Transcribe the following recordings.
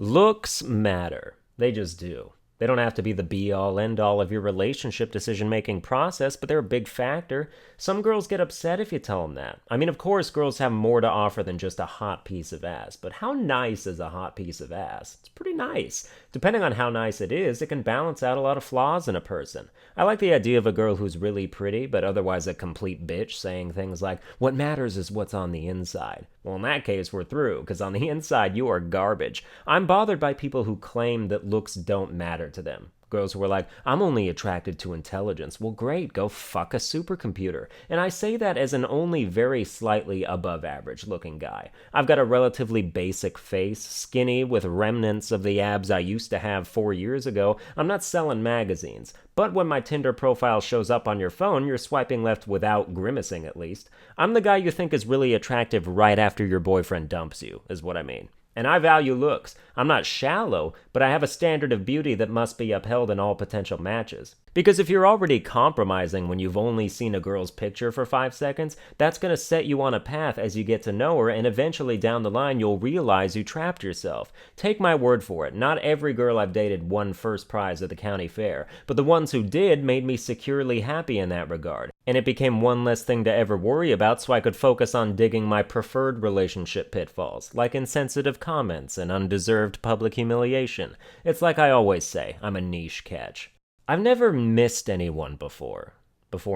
Looks matter. They just do. They don't have to be the be all end all of your relationship decision making process, but they're a big factor. Some girls get upset if you tell them that. I mean, of course, girls have more to offer than just a hot piece of ass, but how nice is a hot piece of ass? It's pretty nice. Depending on how nice it is, it can balance out a lot of flaws in a person. I like the idea of a girl who's really pretty, but otherwise a complete bitch, saying things like, what matters is what's on the inside. Well, in that case, we're through, because on the inside, you are garbage. I'm bothered by people who claim that looks don't matter to them. Girls who are like, I'm only attracted to intelligence. Well, great, go fuck a supercomputer. And I say that as an only very slightly above average looking guy. I've got a relatively basic face, skinny, with remnants of the abs I used to have 4 years ago. I'm not selling magazines. But when my Tinder profile shows up on your phone, you're swiping left without grimacing at least. I'm the guy you think is really attractive right after your boyfriend dumps you, is what I mean. And I value looks. I'm not shallow, but I have a standard of beauty that must be upheld in all potential matches. Because if you're already compromising when you've only seen a girl's picture for 5 seconds, that's going to set you on a path as you get to know her, and eventually down the line you'll realize you trapped yourself. Take my word for it, not every girl I've dated won first prize at the county fair, but the ones who did made me securely happy in that regard. And it became one less thing to ever worry about, so I could focus on digging my preferred relationship pitfalls, like insensitive comments and undeserved public humiliation. It's like I always say, I'm a niche catch. I've never missed anyone before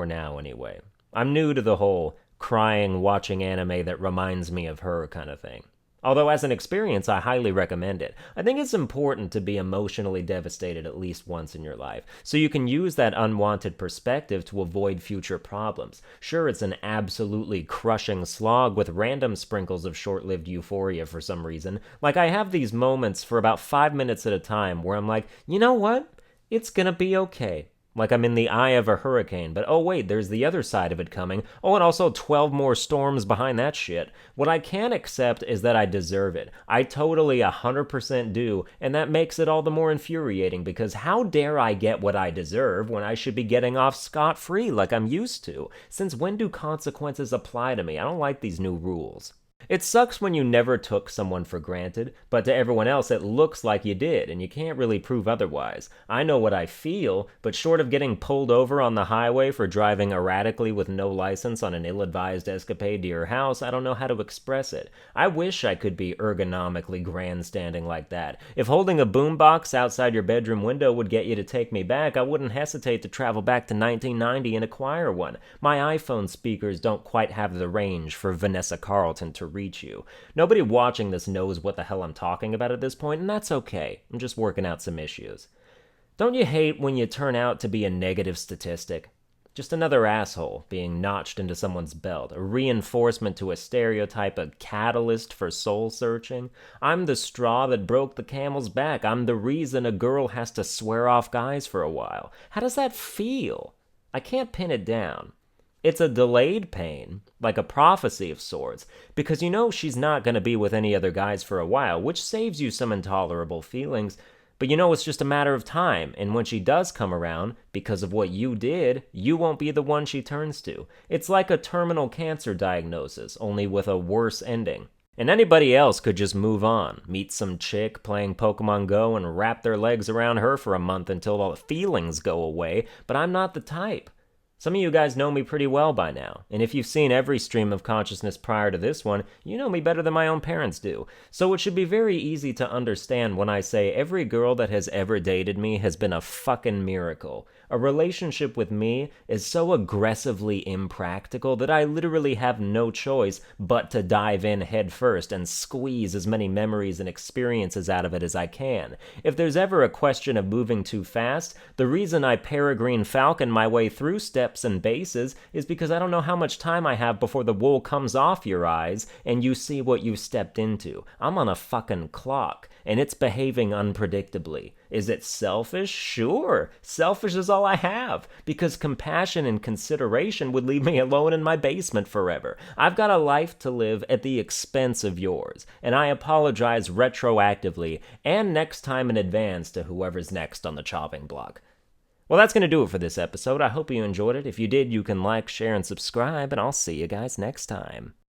now anyway. I'm new to the whole crying watching anime that reminds me of her kind of thing. Although as an experience, I highly recommend it. I think it's important to be emotionally devastated at least once in your life, so you can use that unwanted perspective to avoid future problems. Sure, it's an absolutely crushing slog with random sprinkles of short-lived euphoria for some reason. Like, I have these moments for about 5 minutes at a time where I'm like, you know what? It's gonna be okay. Like I'm in the eye of a hurricane, but oh wait, there's the other side of it coming. Oh, and also 12 more storms behind that shit. What I can't accept is that I deserve it. I totally 100% do, and that makes it all the more infuriating because how dare I get what I deserve when I should be getting off scot-free like I'm used to? Since when do consequences apply to me? I don't like these new rules. It sucks when you never took someone for granted, but to everyone else it looks like you did, and you can't really prove otherwise. I know what I feel, but short of getting pulled over on the highway for driving erratically with no license on an ill-advised escapade to your house, I don't know how to express it. I wish I could be ergonomically grandstanding like that. If holding a boombox outside your bedroom window would get you to take me back, I wouldn't hesitate to travel back to 1990 and acquire one. My iPhone speakers don't quite have the range for Vanessa Carlton to reach you. Nobody watching this knows what the hell I'm talking about at this point, and that's okay. I'm just working out some issues. Don't you hate when you turn out to be a negative statistic? Just another asshole being notched into someone's belt, a reinforcement to a stereotype, a catalyst for soul searching. I'm the straw that broke the camel's back. I'm the reason a girl has to swear off guys for a while. How does that feel? I can't pin it down. It's a delayed pain, like a prophecy of sorts, because you know she's not going to be with any other guys for a while, which saves you some intolerable feelings, but you know it's just a matter of time, and when she does come around, because of what you did, you won't be the one she turns to. It's like a terminal cancer diagnosis, only with a worse ending. And anybody else could just move on, meet some chick playing Pokemon Go and wrap their legs around her for a month until all the feelings go away, but I'm not the type. Some of you guys know me pretty well by now, and if you've seen every stream of consciousness prior to this one, you know me better than my own parents do. So it should be very easy to understand when I say every girl that has ever dated me has been a fucking miracle. A relationship with me is so aggressively impractical that I literally have no choice but to dive in head first and squeeze as many memories and experiences out of it as I can. If there's ever a question of moving too fast, the reason I peregrine falcon my way through steps and bases is because I don't know how much time I have before the wool comes off your eyes and you see what you stepped into. I'm on a fucking clock, and it's behaving unpredictably. Is it selfish? Sure. Selfish is all I have, because compassion and consideration would leave me alone in my basement forever. I've got a life to live at the expense of yours, and I apologize retroactively and next time in advance to whoever's next on the chopping block. Well, that's going to do it for this episode. I hope you enjoyed it. If you did, you can like, share, and subscribe, and I'll see you guys next time.